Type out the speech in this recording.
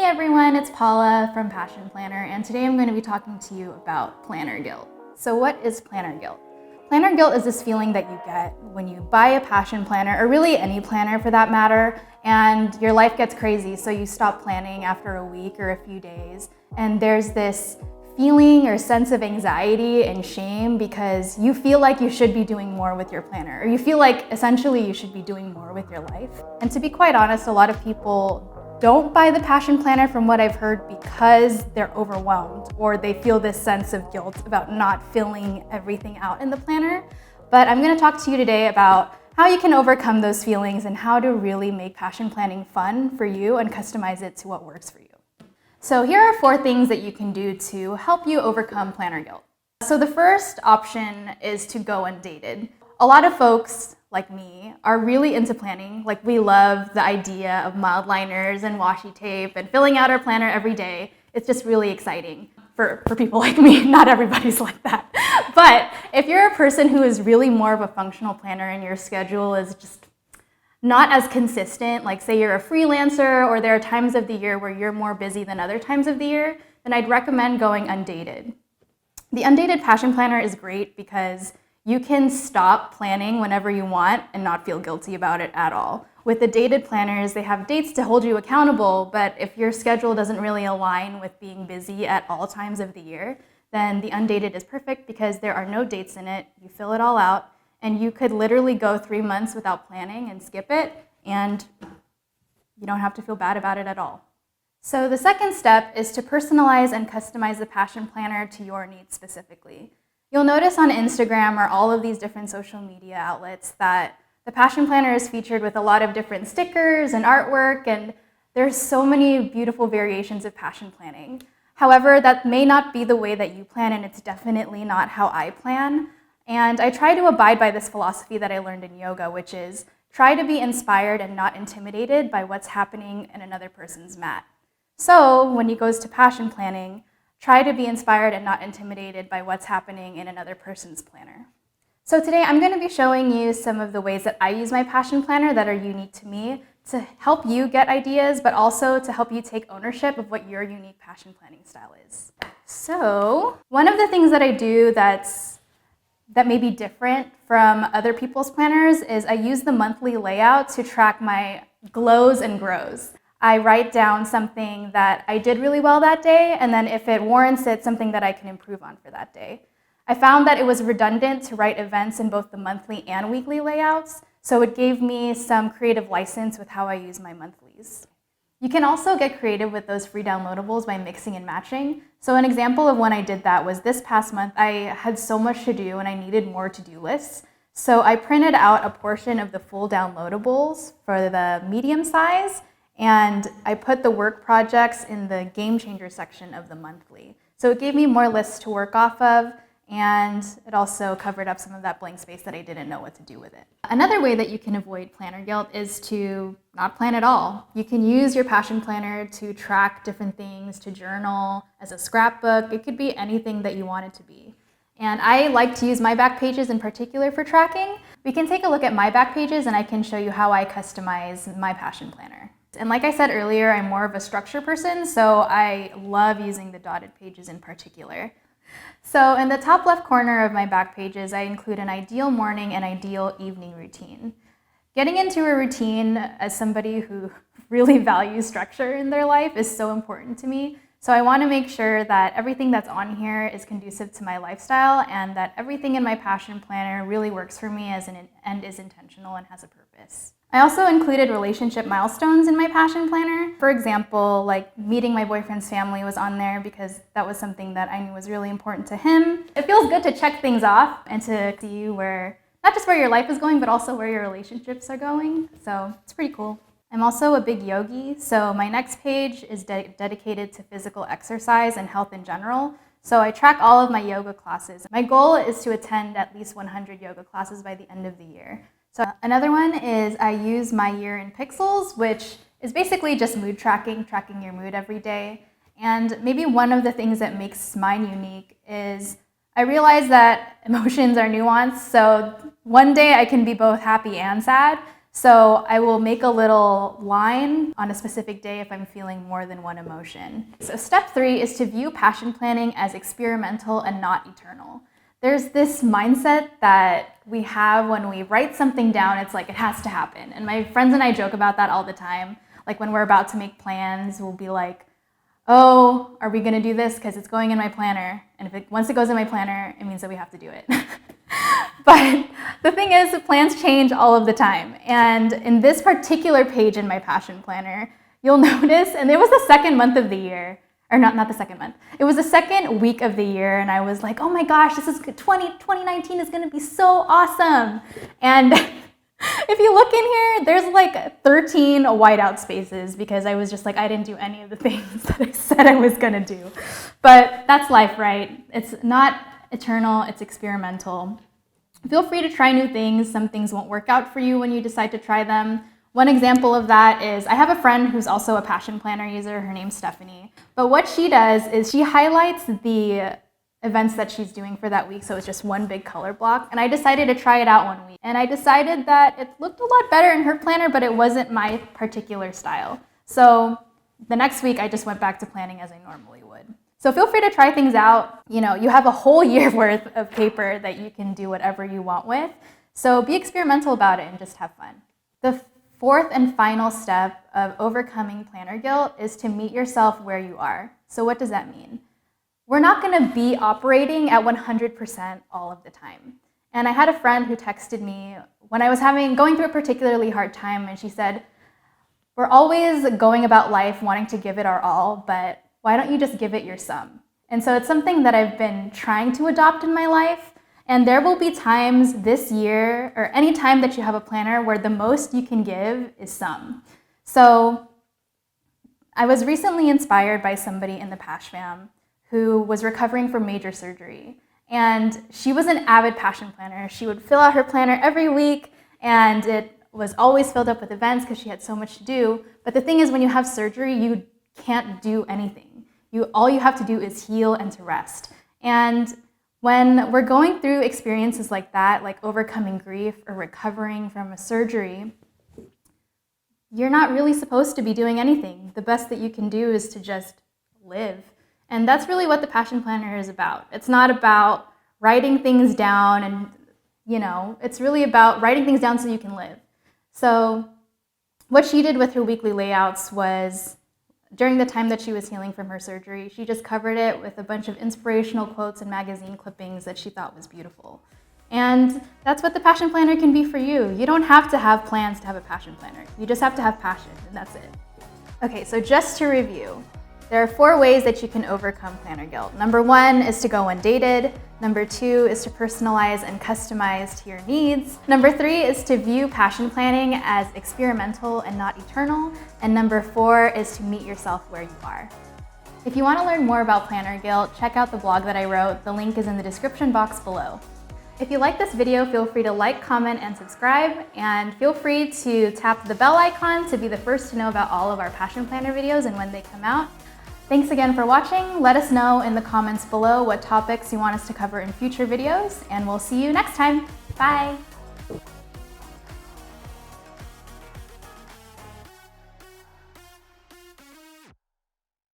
Hey everyone, it's Paula from Passion Planner, and today I'm going to be talking to you about planner guilt. So what is planner guilt? Planner guilt is this feeling that you get when you buy a passion planner, or really any planner for that matter, and your life gets crazy, so you stop planning after a week or a few days, and there's this feeling or sense of anxiety and shame because you feel like you should be doing more with your planner, or you feel like essentially you should be doing more with your life. And to be quite honest, a lot of people don't buy the passion planner, from what I've heard, because they're overwhelmed or they feel this sense of guilt about not filling everything out in the planner. But I'm going to talk to you today about how you can overcome those feelings and how to really make passion planning fun for you and customize it to what works for you. So here are 4 things that you can do to help you overcome planner guilt. So the first option is to go undated. A lot of folks like me are really into planning. Like, we love the idea of mild liners and washi tape and filling out our planner every day. It's just really exciting for people like me. Not everybody's like that. But if you're a person who is really more of a functional planner and your schedule is just not as consistent, like say you're a freelancer or there are times of the year where you're more busy than other times of the year, then I'd recommend going undated. The undated passion planner is great because you can stop planning whenever you want and not feel guilty about it at all. With the dated planners, they have dates to hold you accountable, but if your schedule doesn't really align with being busy at all times of the year, then the undated is perfect because there are no dates in it. You fill it all out, and you could literally go 3 months without planning and skip it, and you don't have to feel bad about it at all. So the second step is to personalize and customize the passion planner to your needs specifically. You'll notice on Instagram or all of these different social media outlets that the passion planner is featured with a lot of different stickers and artwork, and there's so many beautiful variations of passion planning. However, that may not be the way that you plan, and it's definitely not how I plan. And I try to abide by this philosophy that I learned in yoga, which is try to be inspired and not intimidated by what's happening in another person's mat. So when it goes to passion planning, try to be inspired and not intimidated by what's happening in another person's planner. So today I'm going to be showing you some of the ways that I use my passion planner that are unique to me to help you get ideas, but also to help you take ownership of what your unique passion planning style is. So one of the things that I do that may be different from other people's planners is I use the monthly layout to track my glows and grows. I write down something that I did really well that day, and then if it warrants it, something that I can improve on for that day. I found that it was redundant to write events in both the monthly and weekly layouts, so it gave me some creative license with how I use my monthlies. You can also get creative with those free downloadables by mixing and matching. So an example of when I did that was this past month. I had so much to do and I needed more to-do lists. So I printed out a portion of the full downloadables for the medium size, and I put the work projects in the game changer section of the monthly. So it gave me more lists to work off of, and it also covered up some of that blank space that I didn't know what to do with it. Another way that you can avoid planner guilt is to not plan at all. You can use your passion planner to track different things, to journal, as a scrapbook. It could be anything that you want it to be. And I like to use my back pages in particular for tracking. We can take a look at my back pages and I can show you how I customize my passion planner. And like I said earlier, I'm more of a structure person, so I love using the dotted pages in particular. So in the top left corner of my back pages, I include an ideal morning and ideal evening routine. Getting into a routine as somebody who really values structure in their life is so important to me. So I want to make sure that everything that's on here is conducive to my lifestyle and that everything in my passion planner really works for me and is intentional and has a purpose. I also included relationship milestones in my passion planner. For example, like meeting my boyfriend's family was on there because that was something that I knew was really important to him. It feels good to check things off and to see not just where your life is going, but also where your relationships are going. So it's pretty cool. I'm also a big yogi, so my next page is dedicated to physical exercise and health in general. So I track all of my yoga classes. My goal is to attend at least 100 yoga classes by the end of the year. So another one is I use my year in pixels, which is basically just mood tracking your mood every day. And maybe one of the things that makes mine unique is I realize that emotions are nuanced. So one day I can be both happy and sad. So I will make a little line on a specific day if I'm feeling more than one emotion. So step 3 is to view passion planning as experimental and not eternal. There's this mindset that we have when we write something down, it's like it has to happen. And my friends and I joke about that all the time. Like when we're about to make plans, we'll be like, oh, are we gonna do this? Because it's going in my planner. And once it goes in my planner, it means that we have to do it. But the thing is, plans change all of the time. And in this particular page in my passion planner, you'll notice, and it was the second month of the year, or not the second month, it was the second week of the year, and I was like, oh my gosh, 2019 is gonna be so awesome. And if you look in here, there's like 13 whiteout spaces because I was just like, I didn't do any of the things that I said I was gonna do. But that's life, right? It's not eternal, it's experimental. Feel free to try new things. Some things won't work out for you when you decide to try them. One example of that is I have a friend who's also a passion planner user. Her name's Stephanie. But what she does is she highlights the events that she's doing for that week, so it's just one big color block. And I decided to try it out one week. And I decided that it looked a lot better in her planner, but it wasn't my particular style. So the next week, I just went back to planning as I normally would. So feel free to try things out. You know, you have a whole year worth of paper that you can do whatever you want with. So be experimental about it and just have fun. The fourth and final step of overcoming planner guilt is to meet yourself where you are. So what does that mean? We're not gonna be operating at 100% all of the time. And I had a friend who texted me when I was going through a particularly hard time, and she said, we're always going about life wanting to give it our all, but why don't you just give it your some? And so it's something that I've been trying to adopt in my life. And there will be times this year, or any time that you have a planner, where the most you can give is some. So I was recently inspired by somebody in the Pash fam who was recovering from major surgery. And she was an avid passion planner. She would fill out her planner every week, and it was always filled up with events because she had so much to do. But the thing is, when you have surgery, you can't do anything. All you have to do is heal and to rest. And when we're going through experiences like that, like overcoming grief or recovering from a surgery, you're not really supposed to be doing anything. The best that you can do is to just live. And that's really what the Passion Planner is about. It's not about writing things down and, it's really about writing things down so you can live. So what she did with her weekly layouts was, during the time that she was healing from her surgery, she just covered it with a bunch of inspirational quotes and magazine clippings that she thought was beautiful. And that's what the Passion Planner can be for you. You don't have to have plans to have a Passion Planner. You just have to have passion, and that's it. Okay, so just to review, there are 4 ways that you can overcome planner guilt. Number 1 is to go undated. Number 2 is to personalize and customize to your needs. Number 3 is to view passion planning as experimental and not eternal. And number 4 is to meet yourself where you are. If you want to learn more about planner guilt, check out the blog that I wrote. The link is in the description box below. If you like this video, feel free to like, comment, and subscribe. And feel free to tap the bell icon to be the first to know about all of our Passion Planner videos and when they come out. Thanks again for watching. Let us know in the comments below what topics you want us to cover in future videos, and we'll see you next time. Bye!